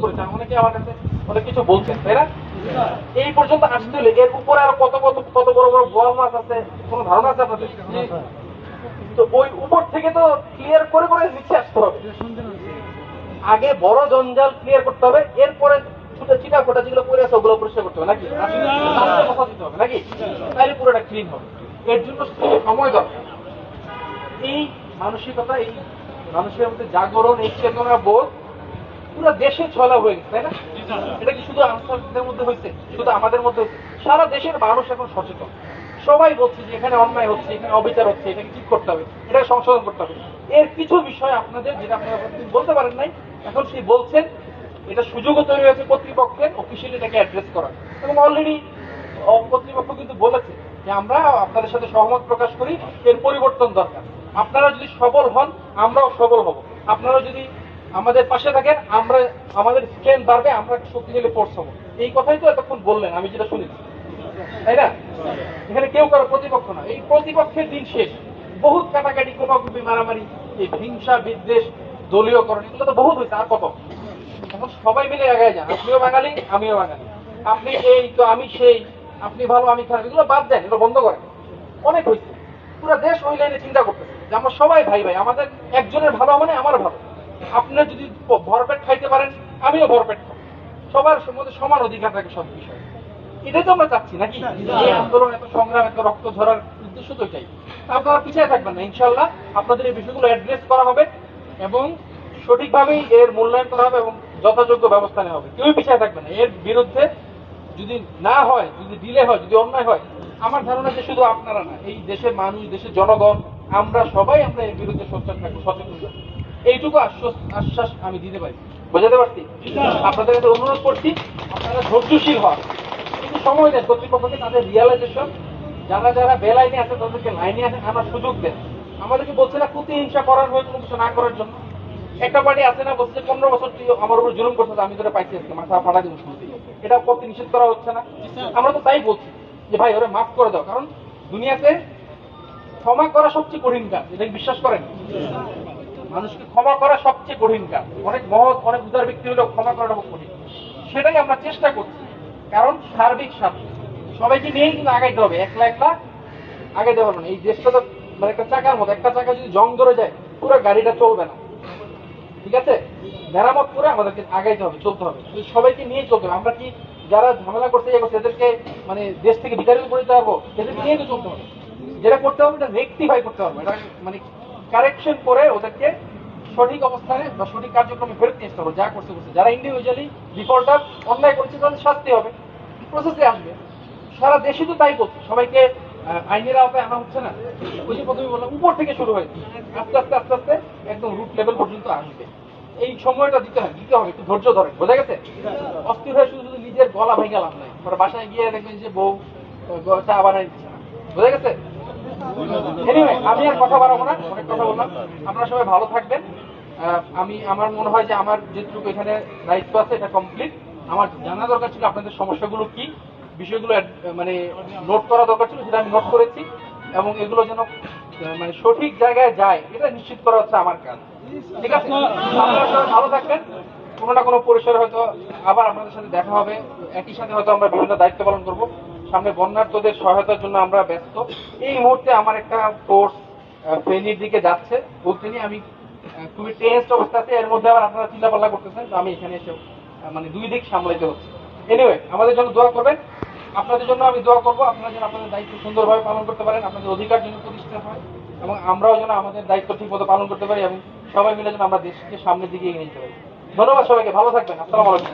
করেছে, অনেকে আমার কাছে অনেক কিছু বলছেন, তাই না? এই পর্যন্ত আসতে হলে এর উপরে আরো কত কত কত বড় বড় বোয়াল মাছ আছে, কোনো ধারণা আছে আপনাদের? তো ওই উপর থেকে তো ক্লিয়ার করে করে নিচে আসতে হবে। আগে বড় জঞ্জাল ক্লিয়ার করতে হবে, এরপরে ছোট চিটা ফোটা যেগুলো পড়ে আছে ওগুলো পরিষ্কার করতে হবে, নাকি? কথা দিতে হবে, নাকি? তাহলে পুরোটা ক্লিন হবে। এর জন্য সময় দরকার। এই মানসিকতা, এই মানুষের মধ্যে জাগরণ, এই চেতনা বোধ পুরো দেশে ছলা হয়ে গেছে, তাই না? এটা কি শুধু আনসারদের মধ্যে হয়েছে, শুধু আমাদের মধ্যে হয়েছে? সারা দেশের মানুষ এখন সচেতন। সবাই বলছে যে এখানে অন্যায় হচ্ছে, এখানে অবিচার হচ্ছে, এটাকে ঠিক করতে হবে, এটা সংশোধন করতে হবে। এর কিছু বিষয় আপনাদের, যেটা আপনারা বলতে পারেন নাই, এখন সেই বলছেন। এটা সুযোগও তৈরি হয়েছে কর্তৃপক্ষের অফিসিয়ালি এটাকে অ্যাড্রেস করার, এবং অলরেডি কর্তৃপক্ষ কিন্তু বলেছে যে আমরা আপনাদের সাথে সহমত প্রকাশ করি, এর পরিবর্তন দরকার। আপনারা যদি সবল হন, আমরাও সবল হব। আপনারা যদি আমাদের পাশে থাকেন, আমরা আমাদের স্ট্রেংথ বাড়বে, আমরা শক্তিশালী ফোর্স হবো। এই কথাই তো এতক্ষণ বললেন, আমি যেটা শুনেছি, তাই না? এখানে কেউ কারো প্রতিপক্ষ না। এই প্রতিপক্ষের দিন শেষ। বহুত কাটাকাটি, কোপাকুপি, মারামারি, এই হিংসা, বিদ্বেষ, দলীয়করণ, এগুলো তো বহুত হয়েছে। আর কত? এখন সবাই মিলে এগিয়ে যান। আপনিও বাঙালি, আমিও বাঙালি। আপনি এই তো আমি সেই, আপনি ভালো আমি খারাপ, এগুলো বাদ দেন, এগুলো বন্ধ করেন। অনেক হয়েছে। পুরো দেশ ওই লাইনে চিন্তা করতেছে যে আমরা সবাই ভাই ভাই, আমাদের একজনের ভালো মানে আমার ভালো। আপনারা যদি ভরপেট খাইতে পারেন, আমিও ভরপেট খাবো। সবার মধ্যে সমান অধিকার থাকে সব বিষয়ে। এটাই তো আমরা চাচ্ছি, নাকি? এই আন্দোলন, এত সংগ্রাম, এত রক্ত ঝরার উদ্দেশ্য তো এটাই। আপনারা পিছিয়ে থাকবেন না, ইনশাল্লাহ আপনাদের এই বিষয়গুলো অ্যাড্রেস করা হবে এবং সঠিকভাবেই এর মূল্যায়ন করা হবে এবং যথাযোগ্য ব্যবস্থা নেওয়া হবে। কেউই পিছিয়ে থাকবে না। এর বিরুদ্ধে যদি না হয়, যদি ডিলে হয়, যদি অন্যায় হয়, আমার ধারণা যে শুধু আপনারা না, এই দেশের মানুষ, দেশের জনগণ, আমরা সবাই আমরা এর বিরুদ্ধে সচেতন থাকবো, সচেতন থাকবো। এইটুকু আশ্বাস আমি দিতে পারি। বোঝাতে পারছি? আপনাদের কাছে অনুরোধ করছি, আপনারা ধৈর্যশীল হন, কিন্তু সময় দেন কর্তৃপক্ষকে, তাদের রিয়ালাইজেশন, যারা যারা বেলাইনে আছে তাদেরকে লাইনে আনার সুযোগ দেন। আমাদেরকে বলছে না প্রতিহিংসা করার হয়ে কোনো কিছু না করার জন্য। একটা পার্টি আছে না, বলছে 15 বছর তুই আমার উপর জুলুম করছিস, আমি তোরা পাইছি আজকে মাথা ফাটা দিব শুনতে। এটা করতে নিষেধ করা হচ্ছে না? আমরা তো তাই বলছি যে ভাই ওরা মাফ করে দাও, কারণ দুনিয়াতে ক্ষমা করা সবচেয়ে কঠিন কাজ। এটা বিশ্বাস করেন? মানুষকে ক্ষমা করা সবচেয়ে কঠিন কাজ। অনেক মহৎ, অনেক উদার ব্যক্তি হলেও ক্ষমা করাটা খুব কঠিন। সেটাই আমরা চেষ্টা করছি, কারণ সার্বিক স্বার্থে সবাইকে নিয়েই কিন্তু আগাইতে হবে। একলা একলা আগাইতে পারবো না। এই দেশটা তো মানে একটা চাকার মতো, একটা চাকা যদি জং ধরে যায় পুরো গাড়িটা চলবে না। ঠিক আছে? মেরামত করে আমাদেরকে আগাইতে হবে, চলতে হবে, সবাইকে নিয়ে চলতে হবে। আমরা কি যারা ঝামেলা করতে যাবো সেদেরকে মানে দেশ থেকে বিতাড়িত করে দিতে পারবো? সেদেরকে নিয়ে তো চলতে হবে। যেটা করতে হবে এটা রেক্টিফাই করতে হবে, এটা মানে কারেকশন করে ওদেরকে সঠিক অবস্থানে বা সঠিক কার্যক্রমে ফেরত নিয়ে আসতে হবে। যা করতে করছে, যারা ইন্ডিভিজুয়ালি ডিফল্টার, অন্যায় করেছে, তাদের শাস্তি হবে, প্রসেসে আসবে। সারা দেশে তো তাই করছে, সবাইকে আইনের আওতায় আনা হচ্ছে না। ওই যে প্রথমে বললাম, উপর থেকে শুরু হয়েছে, আস্তে আস্তে আস্তে আস্তে একদম রুট লেভেল পর্যন্ত আসবে। এই সময়টা দিতে হবে, একটু ধৈর্য ধরেন। বোঝা গেছে? অস্থির হয়ে শুধু শুধু নিজের গলা ভেঙে লাভ নাই, পরে বাসায় গিয়ে দেখবেন যে বউ চা বানাই দিচ্ছে না। বোঝা গেছে? এনিওয়ে, আমি আর কথা বাড়াবো না, অনেক কথা বললাম। আপনারা সবাই ভালো থাকবেন। আমার মনে হয় যে আমার যেটুকু এখানে দায়িত্ব আছে এটা কমপ্লিট। আমার জানা দরকার ছিল আপনাদের সমস্যাগুলো কি, বিষয়গুলো মানে নোট করা দরকার ছিল, সেটা আমি নোট করেছি, এবং এগুলো যেন মানে সঠিক জায়গায় যায় এটা নিশ্চিত করা হচ্ছে আমার কাজ। ঠিক আছে? আপনারা সবাই ভালো থাকবেন। কোনো না কোনো পরিসরে হয়তো আবার আপনাদের সাথে দেখা হবে। একই সাথে হয়তো আমরা বিভিন্ন দায়িত্ব পালন করব। সামনে বন্যার্তদের সহায়তার জন্য আমরা ব্যস্ত। এই মুহূর্তে আমার একটা ফোর্স ফেনীর দিকে যাচ্ছে, বলতে নিয়ে আমি খুবই টেন্সড অবস্থা আছে। এর মধ্যে আবার আপনারা চিল্লাপাল্লা করতেছেন, তো আমি এখানে এসে মানে দুই দিক সামলাইতে হচ্ছে। এনিওয়ে, আমাদের জন্য দোয়া করবেন, আপনাদের জন্য আমি দোয়া করবো। আপনারা যেন আপনাদের দায়িত্ব সুন্দরভাবে পালন করতে পারেন, আপনাদের অধিকার যেন প্রতিষ্ঠা হয়, এবং আমরাও যেন আমাদের দায়িত্ব ঠিক মতো পালন করতে পারি, এবং সবাই মিলে যেন আমরা দেশকে সামনের দিকে এগিয়ে নিতে পারি। ধন্যবাদ সবাইকে, ভালো থাকবেন। আসসালামু আলাইকুম।